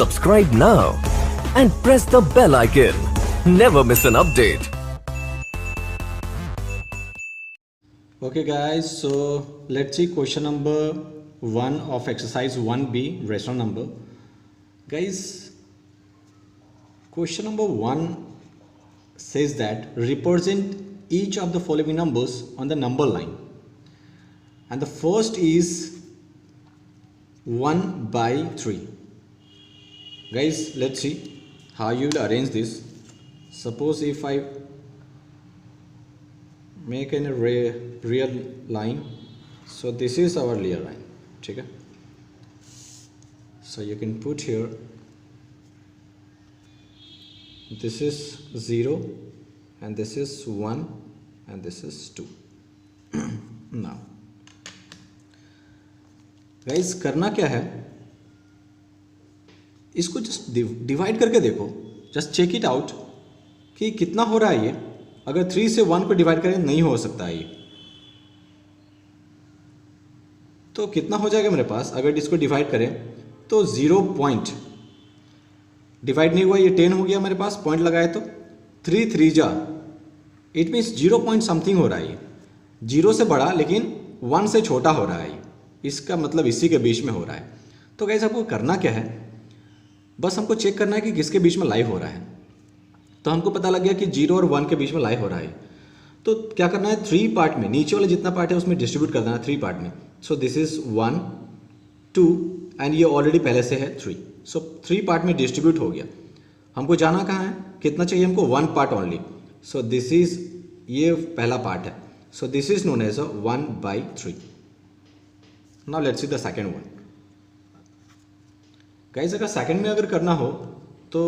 Subscribe now and press the bell icon. Never miss an update. Okay guys, so let's see question number 1 of exercise 1b, rational number. Guys, question number 1 says that represent each of the following numbers on the number line, and the first is 1/3. Guys, let's see how you will arrange this. Suppose if I make a real line, so this is our real line, okay? So you can put here, this is 0 and this is 1 and this is 2. Now guys, करना क्या है, इसको just divide करके देखो, just check it out कि कितना हो रहा है ये. अगर 3 से 1 को डिवाइड करें नहीं हो सकता है ये, तो कितना हो जाएगा मेरे पास. अगर इसको डिवाइड करें तो 0 पॉइंट डिवाइड नहीं हुआ, ये 10 हो गया मेरे पास, पॉइंट लगाए तो 3 3 जा, इट मीन्स 0 पॉइंट समथिंग हो रहा है ये. 0 से बड़ा लेकिन 1 से छोटा हो रहा है ये, इसका मतलब इसी के बीच में हो रहा है. तो गाइस, आपको करना क्या है, बस हमको चेक करना है कि किसके बीच में लाई हो रहा है. तो हमको पता लग गया कि 0 और 1 के बीच में लाई हो रहा है. तो क्या करना है, 3 पार्ट में, नीचे वाला जितना पार्ट है उसमें डिस्ट्रीब्यूट कर देना 3 पार्ट में. सो दिस इज 1 2 एंड ये ऑलरेडी पहले से है 3. सो 3 पार्ट में डिस्ट्रीब्यूट हो गया. हमको जाना कहाँ है, कितना चाहिए हमको, 1 part only. So this is, ये पहला पार्ट है. So this is known as 1/3. Now let's see the second one. Guys, अगर सेकेंड में अगर करना हो तो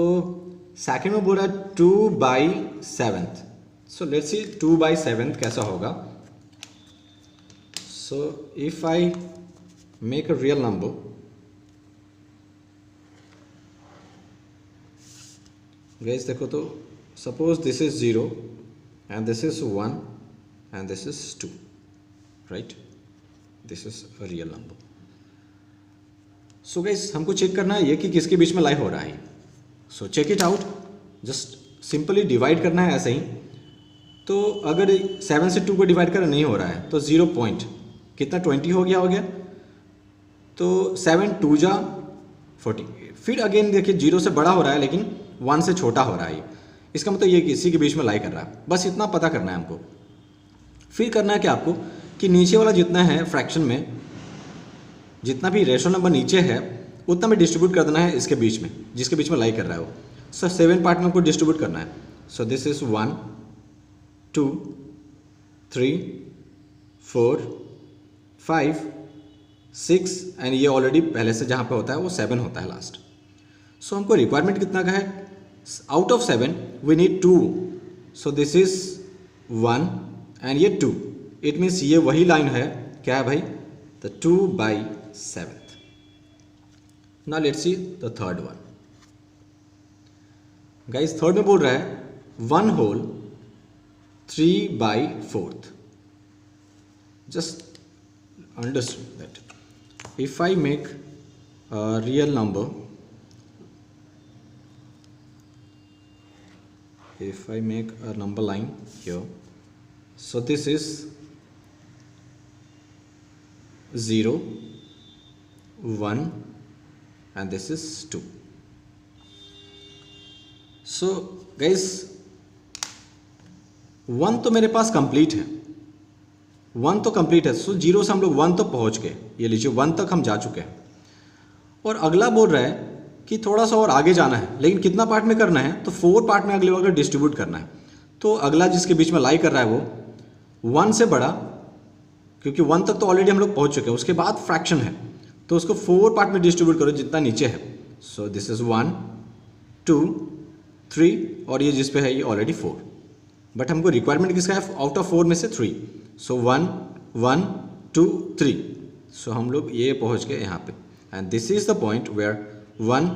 सेकेंड में बोल रहा है 2/7. सो लेट्स सी 2/7 कैसा होगा. सो if I make a real number, guys देखो, तो suppose this is 0 and this is 1 and this is 2, right. This is a real number. So guys, हमको चेक करना है ये कि किसके बीच में लाई हो रहा है. So check it out, just simply divide करना है ऐसे ही. तो अगर 7 से 2 को डिवाइड करना नहीं हो रहा है तो 0 पॉइंट कितना, 20 हो गया. तो 7 2 जा 40. फिर अगेन देखिए 0 से बड़ा हो रहा है लेकिन 1 से छोटा हो रहा है. इसका मतलब ये कि इसी के बीच में लाई कर रहा है. बस इतना पता करना है हमको. फिर करना है कि आपको कि नीचे वाला जितना है फ्रैक्शन में, जितना भी रेशनल नंबर नीचे है उतना में डिस्ट्रीब्यूट कर देना है इसके बीच में, जिसके बीच में लाई कर रहा है वो. सो 7 पार्ट में हमको डिस्ट्रीब्यूट करना है. सो दिस इज 1 2 3 4 5 6 एंड ये ऑलरेडी पहले से जहाँ पे होता है वो 7 होता है लास्ट. सो हमको रिक्वायरमेंट कितना का है, out of 7 we need 2. So this is 1 and ये 2. इट मीन्स ये वही लाइन है, क्या है भाई, the 2/7. Now let's see the third one. Guys, third में बोल रहा है 1 whole 3/4. Just understand that if I make a real number, if I make a number line here, so this is 0 1 and this is 2. So guys, 1 तो मेरे पास complete है, 1 तो complete है. सो 0 से हम लोग 1 तो पहुंच गए, ये लीजिए 1 तक हम जा चुके हैं. और अगला बोल रहा है कि थोड़ा सा और आगे जाना है, लेकिन कितना पार्ट में करना है, तो 4 पार्ट में अगले वाला डिस्ट्रीब्यूट करना है. तो अगला जिसके बीच में लाई कर रहा है वो 1 से बड़ा, क्योंकि 1 तक तो ऑलरेडी हम लोग पहुंच चुके हैं, उसके बाद फ्रैक्शन है तो उसको 4 पार्ट में डिस्ट्रीब्यूट करो जितना नीचे है. सो दिस इज 1 2 3 और ये जिस पे है ये ऑलरेडी 4. बट हमको रिक्वायरमेंट किसका है, आउट ऑफ 4 में से 3. सो 1 1 2 3. सो हम लोग ये पहुंच गए यहाँ पे, and this is the point where 1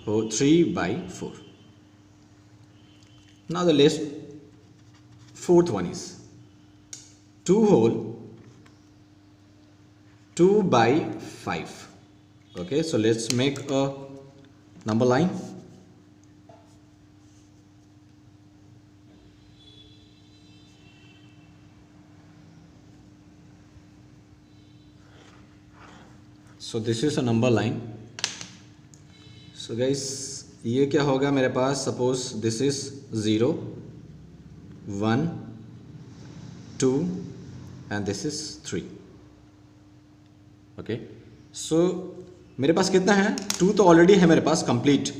or 3/4. Now the fourth one is 2 whole 2/5. Okay, so let's make a number line. So this is a number line. So guys, ये क्या होगा मेरे पास, suppose this is 0 1 2 and this is 3. Okay, so मेरे पास कितना है, 2 तो ऑलरेडी है मेरे पास कंप्लीट,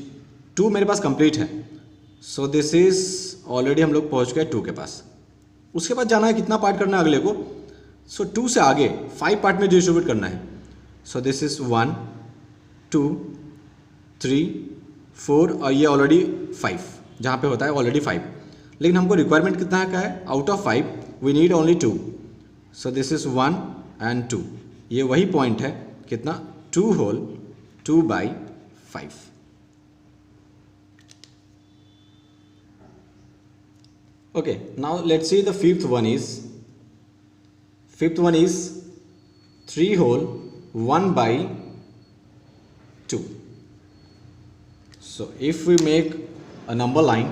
2 मेरे पास कंप्लीट है. सो दिस इज ऑलरेडी हम लोग पहुंच गए 2 के पास. उसके बाद जाना है कितना पार्ट करना है अगले को. सो 2 से आगे 5 पार्ट में डिस्ट्रीब्यूट करना है. सो दिस इज 1 2 3 4 और ये ऑलरेडी 5, जहाँ पे होता है ऑलरेडी 5. लेकिन हमको रिक्वायरमेंट कितना का है, out of 5 we need only 2. So this is 1 and 2. ये वही पॉइंट है, कितना, 2 whole 2/5. Okay, now let's see the fifth one is 3 whole 1/2. So if we make a number line,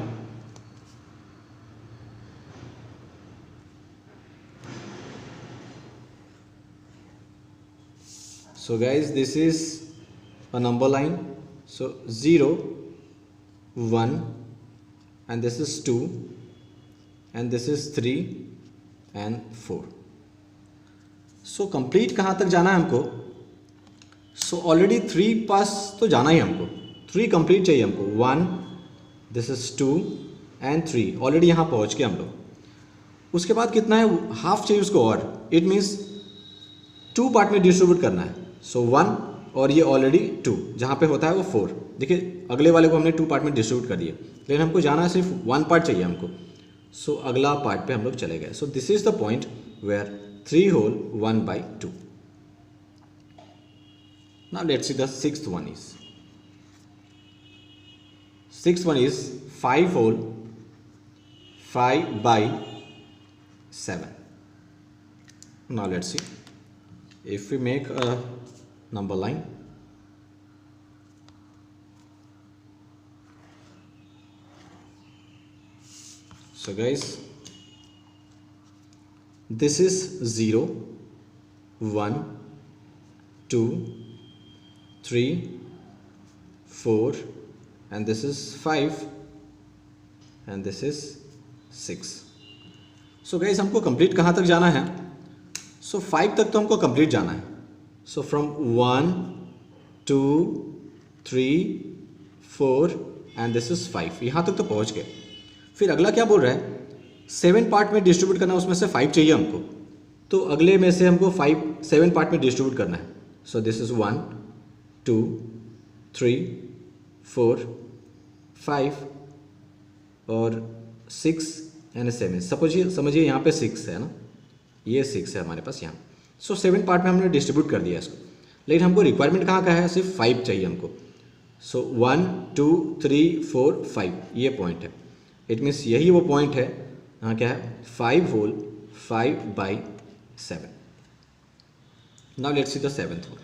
so guys this is a number line. So 0 1 and this is 2 and this is 3 and 4. So complete कहाँ तक जाना है हमको. So already 3 पास तो जाना ही हमको, 3 complete चाहिए हमको. 1 दिस इज 2 एंड 3 ऑलरेडी यहाँ पहुँच के हम लोग. उसके बाद कितना है, हाफ चाहिए उसको और. इट मीन्स 2 पार्ट में डिस्ट्रीब्यूट करना है. सो 1 और ये ऑलरेडी 2, जहाँ पे होता है वो 4. देखिए अगले वाले को हमने 2 पार्ट में डिस्ट्रीब्यूट कर दिया, लेकिन हमको जाना है सिर्फ 1 पार्ट चाहिए हमको. सो अगला पार्ट पे हम लोग चले गए. So this is the point where 3 whole 1/2. Now let's see the sixth one is 5 whole 5/7. Now let's see if we make a number line. So guys, this is 0 1 2 3 4 and this is 5 and this is 6. So guys, हमको complete कहाँ तक जाना है. सो 5 तक तो हमको complete जाना है. So from 1 2 3 4 and this is 5, यहाँ तक तो पहुँच गए. फिर अगला क्या बोल रहा है, 7 पार्ट में डिस्ट्रीब्यूट करना, उसमें से 5 चाहिए हमको. तो अगले में से हमको 7 पार्ट में डिस्ट्रीब्यूट करना है. सो दिस इज 1 2 3 4 5 और 6 एंड 7. समझिए यहाँ पे 6 है ना, ये 6 है हमारे पास यहाँ. सो 7 पार्ट में हमने डिस्ट्रीब्यूट कर दिया इसको, लेकिन हमको रिक्वायरमेंट कहाँ का है, सिर्फ 5 चाहिए हमको. सो 1 2 3 4 5 ये पॉइंट है. इट मीन्स यही वो पॉइंट है, यहाँ क्या है, 5 होल 5/7. Now let's see the 7th one.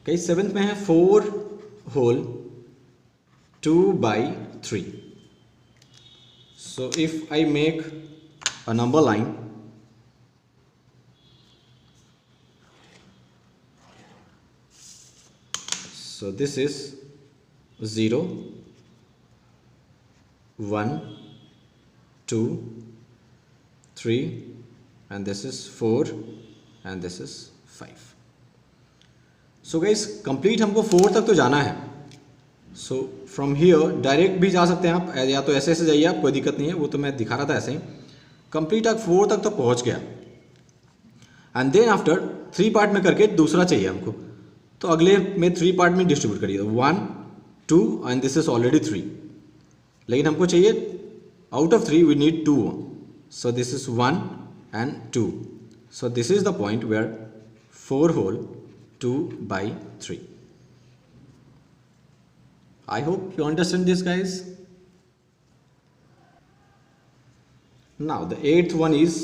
कई 7th में है 4 whole 2/3. So if I make a number line, so this is 0 1 2 3 and this is 4 and this is 5. So guys complete हमको 4 तक तो जाना है. सो फ्रॉम हियर डायरेक्ट भी जा सकते हैं आप, या तो ऐसे ऐसे जाइए आप, कोई दिक्कत नहीं है, वो तो मैं दिखा रहा था ऐसे ही. कंप्लीट आप 4 तक तो पहुंच गया. एंड देन आफ्टर 3 पार्ट में करके दूसरा चाहिए हमको, तो अगले में 3 पार्ट में डिस्ट्रीब्यूट करिए. 1 2 एंड दिस इज ऑलरेडी 3, लेकिन हमको चाहिए out of 3 we need 2. So this is 1 and 2. So this is the point where 4 whole 2/3. I hope you understand this, guys. Now the 8th one is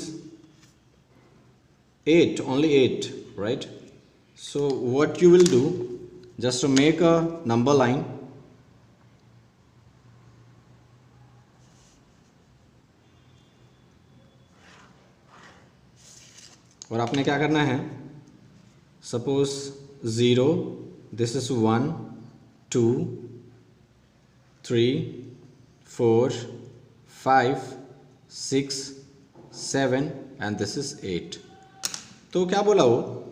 8, only 8, right? So what you will do, just to make a number line, और आपने क्या करना है, suppose 0, this is 1 2 3 4 5 6 7 and this is 8। तो क्या बोला वो,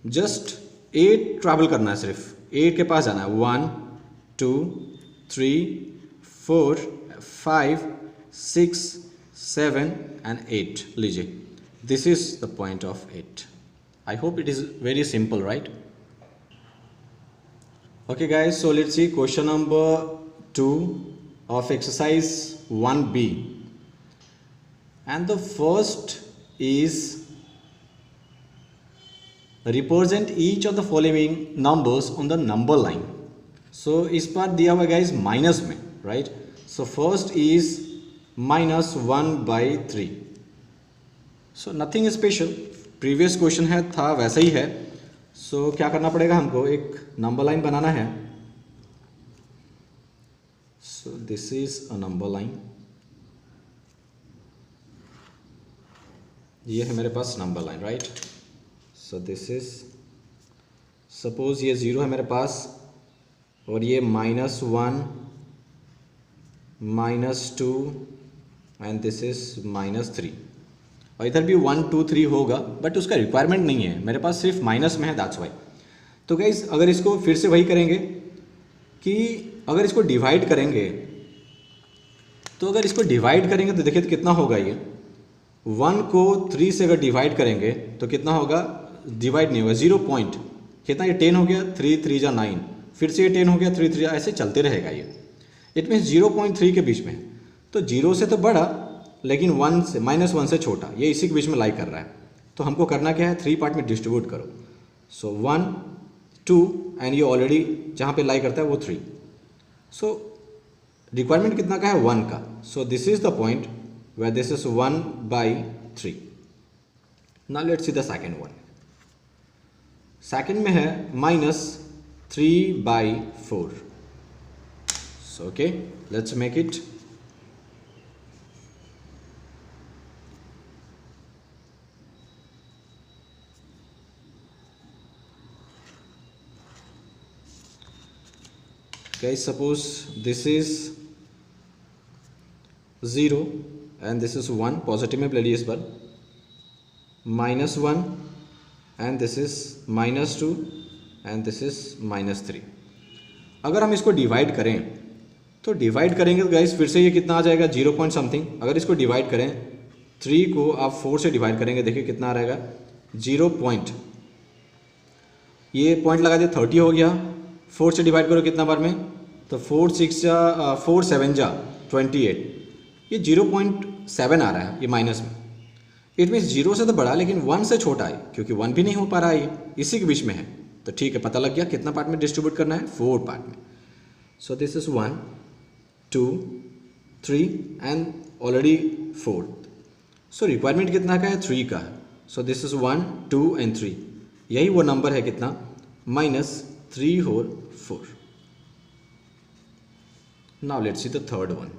just 8 travel करना है, सिर्फ 8 के पास जाना है। 1 2 3 4 5 6 7 एंड 8 लीजिए, this is the point of 8. I hope it is very simple, right? Okay guys, so let's see question number 2 of exercise 1b, and the first is represent each of the following numbers on the number line. So इस बार दिया हुआ guys minus में, right? So first is -1/3. So nothing special, previous question है था वैसा ही है। सो क्या करना पड़ेगा हमको, एक नंबर लाइन बनाना है। So this is a number line, ये है मेरे पास number line, right. So this is, suppose ये 0 है मेरे पास, और ये -1 -2 एंड दिस इज -3, और इधर भी 1 2 3 होगा, बट उसका रिक्वायरमेंट नहीं है मेरे पास, सिर्फ माइनस में है, दैट्स वाई। तो गाइस अगर इसको फिर से वही करेंगे कि अगर इसको डिवाइड करेंगे, तो अगर इसको डिवाइड करेंगे तो देखिए तो कितना होगा, ये 1 को 3 से अगर डिवाइड करेंगे तो कितना होगा, डिवाइड नहीं होगा, 0 पॉइंट कितना, ये 10 हो गया, 3 3 जा 9, फिर से ये 10 हो गया, 3 3 ऐसे चलते रहेगा ये। इट मीन्स 0.3 के बीच में, तो 0 से तो बड़ा लेकिन 1 से -1 से छोटा, ये इसी के बीच में लाई कर रहा है। तो हमको करना क्या है, 3 पार्ट में डिस्ट्रीब्यूट करो। सो 1 2 एंड ये ऑलरेडी जहाँ पे लाई करता है वो 3। सो रिक्वायरमेंट कितना का है, 1 का। So this is the point where this is 1/3। Now let's see the second one. Second में है -3/4। So okay, let's make it. Guys, suppose this is 0 and this is 1, positive में ले लीजिए इस बार, -1 and this is -2 and this is -3। अगर हम इसको डिवाइड करें, तो डिवाइड करेंगे तो गाइस फिर से ये कितना आ जाएगा, 0 पॉइंट समथिंग। अगर इसको डिवाइड करें, 3 को आप 4 से डिवाइड करेंगे, देखिए कितना आ रहेगा, 0 पॉइंट, ये पॉइंट लगा दिया, 30 हो गया। 4 से डिवाइड करो कितना बार में, तो 4 7 जा 28, ये 0.7 आ रहा है, ये माइनस में। इट मीन्स 0 से तो बड़ा लेकिन 1 से छोटा है, क्योंकि 1 भी नहीं हो पा रहा है, ये इसी के बीच में है। तो ठीक है, पता लग गया कितना पार्ट में डिस्ट्रीब्यूट करना है, 4 पार्ट में। सो this is 1 2 3 and already 4। So requirement कितना का है, 3 का है। सो दिस इज 1 2 एंड 3, यही वो नंबर है कितना, -3 और 4। Now let's see the third one.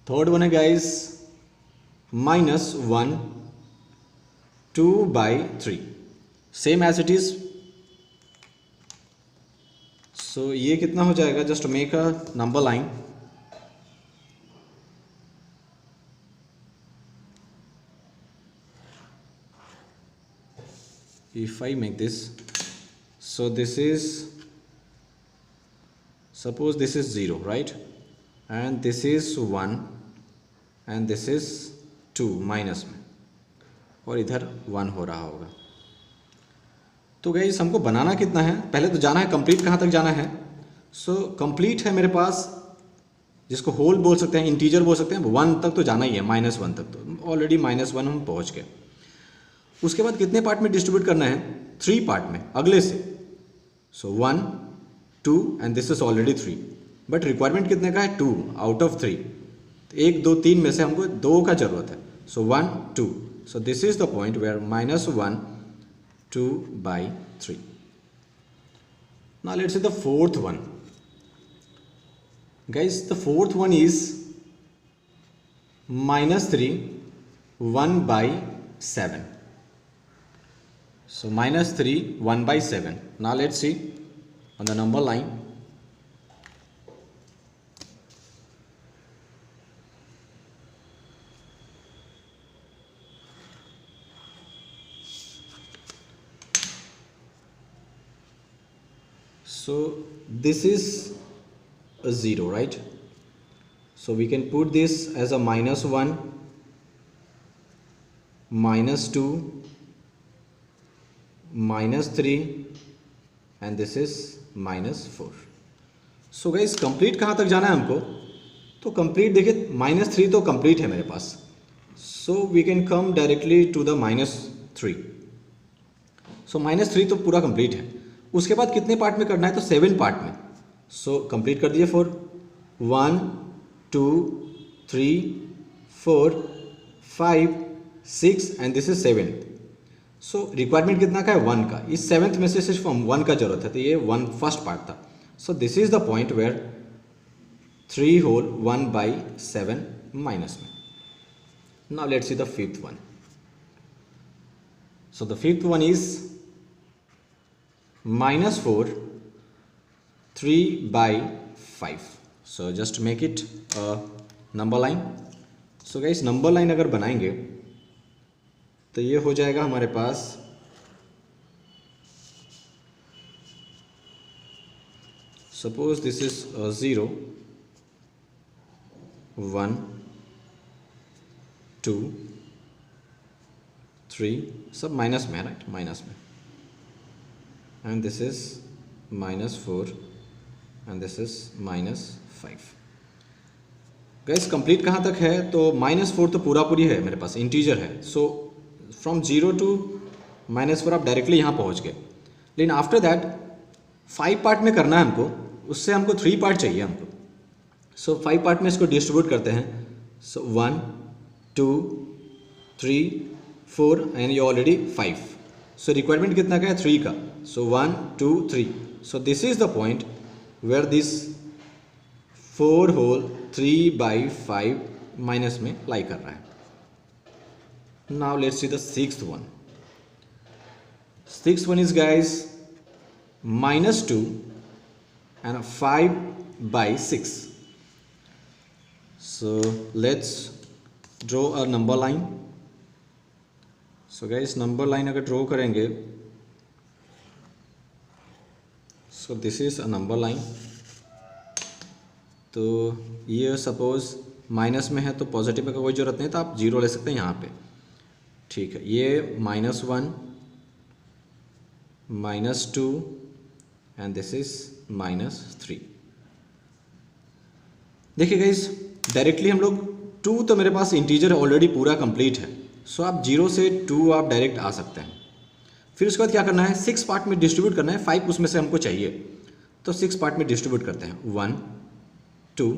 Third one है guys -1 2/3, same as it is. So ये कितना हो जाएगा, just to make a number line, if I make this, so this is, suppose this is 0, right, and this is 1 and this is 2 minus में, और इधर 1 हो रहा होगा। तो गाइस हमको बनाना कितना है, पहले तो जाना है कंप्लीट, कहाँ तक जाना है। सो कंप्लीट है मेरे पास, जिसको होल बोल सकते हैं, इंटीजर बोल सकते हैं, 1 तक तो जाना ही है, -1 तक तो ऑलरेडी -1 हम पहुँच गए। उसके बाद कितने पार्ट में डिस्ट्रीब्यूट करना है, 3 पार्ट में अगले से। सो 1 2 and this is already 3, but requirement कितने का है, 2 आउट ऑफ 3। 1 2 3 में से हमको 2 का जरूरत है। So 1 2, so this is the point where -1 2 by 3. Now let's see the fourth one. Guys, the fourth one is -3 1 by 7. So -3 1 by 7. Now let's see on the number line. So this is a 0, right? So we can put this as a -1, -2, -3 and this is -4. So guys complete कहाँ तक जाना है हमको? तो complete देखिए -3 तो complete है मेरे पास. So we can come directly to the -3. So -3 तो पूरा कंप्लीट है. उसके बाद कितने पार्ट में करना है? तो 7 पार्ट में. सो कंप्लीट कर दिए. 4 1 2 3 4 5 6 and this is 7. So requirement कितना का है? 1 का. इस 7th में से सिर्फ 1 का जरूरत है, तो ये 1 फर्स्ट पार्ट था. So this is the point where 3 whole 1 by 7 minus में. Now let's see the fifth one. So the fifth one is -4 3 by 5. So just make it number line. So guys number line अगर बनाएंगे तो ये हो जाएगा हमारे पास suppose this is 0 1 2 3 सब minus में है, राइट? माइनस में. And this is -4 and this is -5. Guys complete कहाँ तक है? तो -4 तो पूरा पूरी है मेरे पास, इंटीजर है. सो फ्रॉम 0 टू -4 आप डायरेक्टली यहाँ पहुँच गए. लेकिन आफ्टर दैट 5 पार्ट में करना है हमको. उससे हमको 3 पार्ट चाहिए हमको. सो 5 पार्ट में इसको डिस्ट्रीब्यूट करते हैं. सो 1 2 3 4 एंड ये ऑलरेडी 5. सो रिक्वायरमेंट कितना का है? 3 का. So 1 2 3. So this is the point where this 4 whole 3 by 5 minus में लाई कर रहा है. Now let's see the sixth one. Sixth one is guys -2 and 5 by 6. So let's draw a number line. So guys number line अगर draw करेंगे, so this is a number line. तो ये suppose minus में है तो positive में का कोई ज़रूरत नहीं, तो आप 0 ले सकते हैं यहाँ पे. ठीक है. ये -1 -2 एंड दिस इज -3. देखिए गाइस डायरेक्टली हम लोग 2 तो मेरे पास इंटीजर ऑलरेडी पूरा कंप्लीट है. सो आप 0 से 2 आप डायरेक्ट आ सकते हैं. फिर उसके बाद क्या करना है? 6 पार्ट में डिस्ट्रीब्यूट करना है. 5 उसमें से हमको चाहिए, तो 6 पार्ट में डिस्ट्रीब्यूट करते हैं. 1 2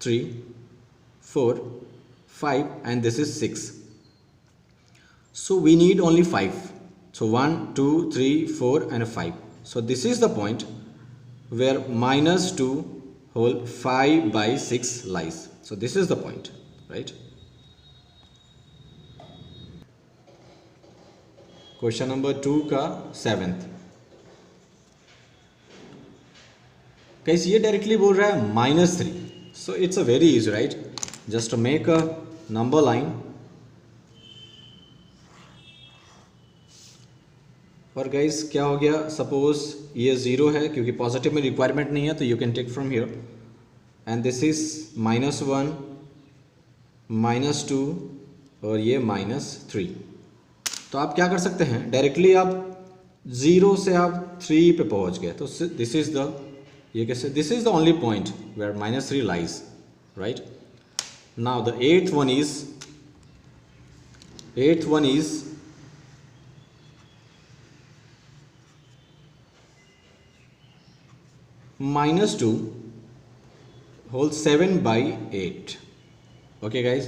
3 4 5 and this is 6. So we need only 5. So 1 2 3 4 and 5. So this is the point where -2 whole 5 by 6 lies. So this is the point, right? Question number 2 का 7th. guys ये directly बोल रहा है -3. So it's a very easy, right? Just to make a number line. और guys क्या हो गया? Suppose ये 0 है क्योंकि पॉजिटिव में रिक्वायरमेंट नहीं है, तो you can take from here. And this is -1 -2 और ये -3. तो आप क्या कर सकते हैं? डायरेक्टली आप 0 से आप 3 पे पहुंच गए. तो दिस इज द ये कैसे? This is the only point where -3 lies, right? Now the eighth one is -2 whole 7 by 8. Okay guys,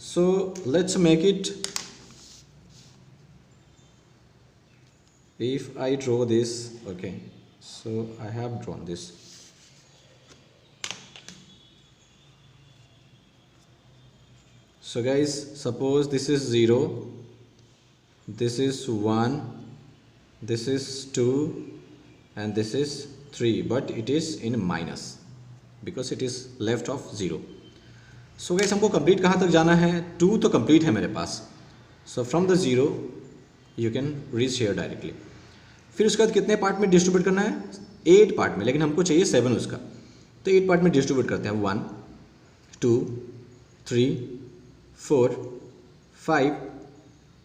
so let's make it if I draw this, okay, so I have drawn this. So guys, suppose this is 0, this is 1, this is 2 and this is 3, but it is in minus because it is left of 0. So guys, हमको complete कहाँ तक जाना है? 2 तो complete है मेरे पास. So from the 0 you can reach here directly. फिर उसके बाद कितने पार्ट में डिस्ट्रीब्यूट करना है? 8 पार्ट में, लेकिन हमको चाहिए 7 उसका, तो 8 पार्ट में डिस्ट्रीब्यूट करते हैं. 1 2 3 4 5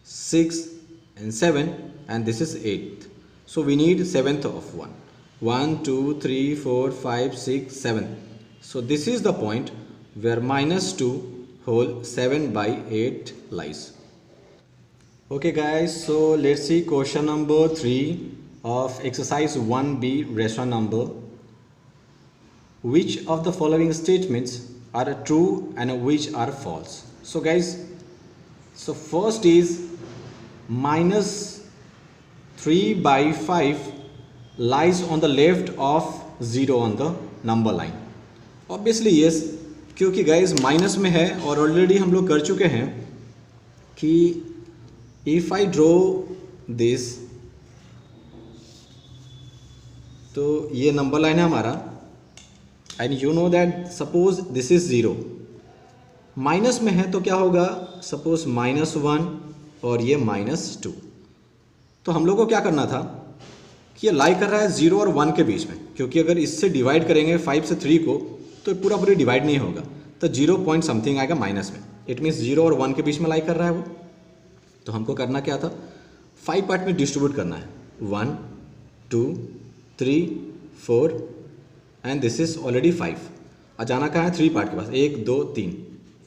6 and 7 and this is 8th. So we need 7th of 1. 1 2 3 4 5 6 7. So this is the point where minus 2 whole 7 by 8 lies. Okay guys, so let's see question number 3 of exercise 1b rational number. Which of the following statements are true and which are false? So guys, so first is minus 3 by 5 lies on the left of 0 on the number line. Obviously yes, क्योंकि guys minus में है और already हम लोग कर चुके हैं कि इफ आई ड्रॉ दिस, तो ये नंबर लाइन है हमारा and you know that suppose this is 0, minus में है तो क्या होगा? सपोज -1 और ये -2. तो हम लोग को क्या करना था कि ये लाई कर रहा है 0 और 1 के बीच में, क्योंकि अगर इससे डिवाइड करेंगे 5 से 3 को तो पूरा पूरी डिवाइड नहीं होगा, तो 0 पॉइंट समथिंग आएगा माइनस में. इट मीन्स 0 और 1 के बीच में लाई कर रहा है वो. तो हमको करना क्या था? 5 पार्ट में डिस्ट्रीब्यूट करना है. 1 2 3 4 एंड दिस इज ऑलरेडी 5. और जाना कहाँ है? 3 पार्ट के पास. 1 2 3.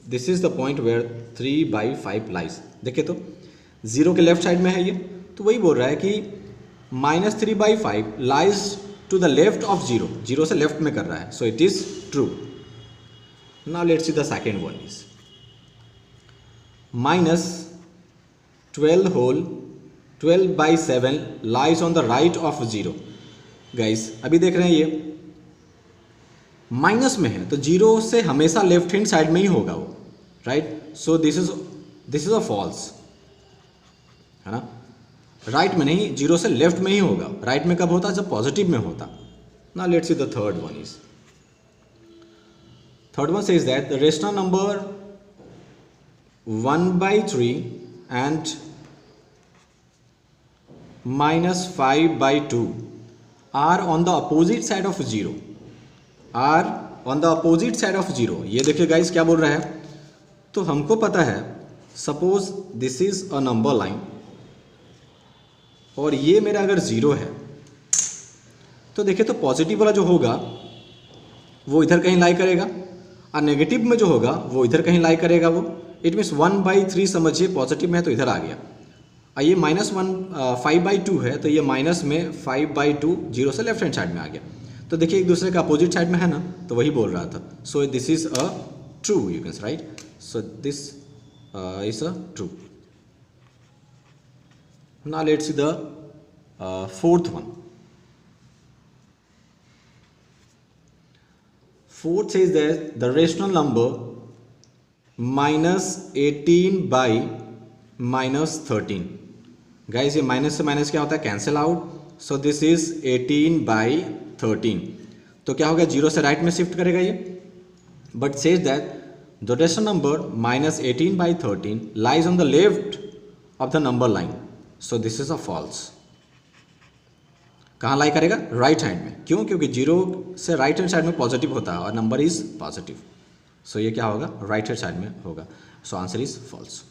This is the point where 3 by 5 lies. देखिए तो 0 के लेफ्ट साइड में है ये, तो वही बोल रहा है कि -3 by 5 lies to the left of 0. 0 से लेफ्ट में कर रहा है, so it is true. Now let's see the second one is -12 whole 12 by 7 lies on the right of 0. Guys अभी देख रहे हैं ये माइनस में है, तो 0 से हमेशा लेफ्ट हैंड साइड में ही होगा वो, right. So this is a false, है ना. राइट में नहीं, 0 से लेफ्ट में ही होगा. राइट में कब होता? जब पॉजिटिव में होता. Now let's see the third one is, third one says that the rational number 1 by 3 and -5 by 2 are on the opposite side of 0. are on the opposite side of 0. ये देखिए guys क्या बोल रहा है. तो हमको पता है suppose this is a number line और ये मेरा अगर 0 है, तो देखिए तो पॉजिटिव वाला जो होगा वो इधर कहीं लाई करेगा और नेगेटिव में जो होगा वो इधर कहीं लाई करेगा वो. इट मीन्स 1 by 3 समझिए पॉजिटिव में है तो इधर आ गया. और ये -5 by 2 है, तो ये माइनस में 5 by 2 0 से लेफ्ट हैंड साइड में आ गया. तो देखिए एक दूसरे का अपोजिट साइड में है ना, तो वही बोल रहा था. So this is a true, you can say right. So this is a true. Now let's see the fourth one. Fourth says that the rational number -18 by -13. Guys ये माइनस से माइनस क्या होता है? Cancel out. So this is 18 by 13. तो क्या होगा? 0 से right में शिफ्ट करेगा ये. But says that the rational number -18 by 13 lies on the left of the number line. So this is a false. कहाँ लाई करेगा? राइट हैंड में. क्यों? क्योंकि 0 से राइट हैंड साइड में पॉजिटिव होता है और नंबर इज पॉजिटिव. सो ये क्या होगा? राइट हैंड साइड में होगा. So answer is false.